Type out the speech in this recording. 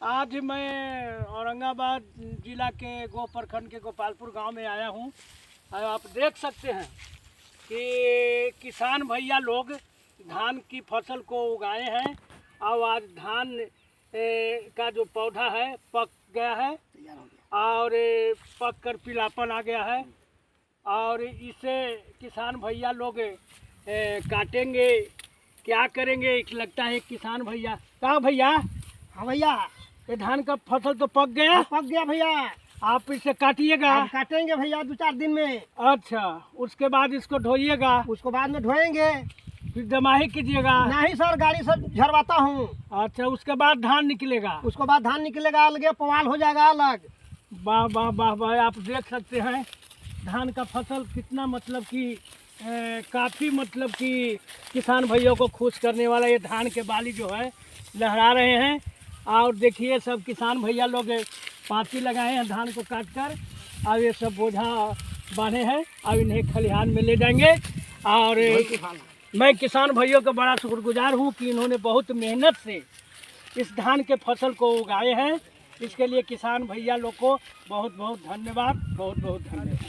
आज मैं औरंगाबाद जिला के गो प्रखंड के गोपालपुर गांव में आया हूं। और आप देख सकते हैं कि किसान भैया लोग धान की फसल को उगाए हैं और आज धान का जो पौधा है पक गया है और पक कर पीलापन आ गया है और इसे किसान भैया लोग काटेंगे। क्या करेंगे लगता है किसान भैया। कहाँ भैया? हाँ भैया, ये धान का फसल तो पक गया। पक गया भैया। आप इसे काटिएगा? आप काटेंगे भैया 2-4 दिन में। अच्छा, उसके बाद इसको ढोइएगा? उसको बाद में ढोएंगे। फिर दमाही कीजिएगा? नहीं सर, गाड़ी से झरवाता हूँ। अच्छा, उसके बाद धान निकलेगा? उसको बाद धान निकलेगा, अलग पुआल हो जाएगा अलग। वाह वाह वाह वाह, आप देख सकते हैं धान का फसल कितना मतलब कि काफ़ी मतलब कि किसान भाइयों को खुश करने वाला ये धान के बाली जो है लहरा रहे हैं। और देखिए सब किसान भैया लोग पाँती लगाए हैं धान को काट कर और ये सब बोझा बांधे हैं और इन्हें खलिहान में ले जाएंगे। और मैं किसान भाइयों का बड़ा शुक्रगुजार हूँ कि इन्होंने बहुत मेहनत से इस धान के फसल को उगाए हैं। इसके लिए किसान भैया लोग को बहुत बहुत धन्यवाद, बहुत बहुत धन्यवाद।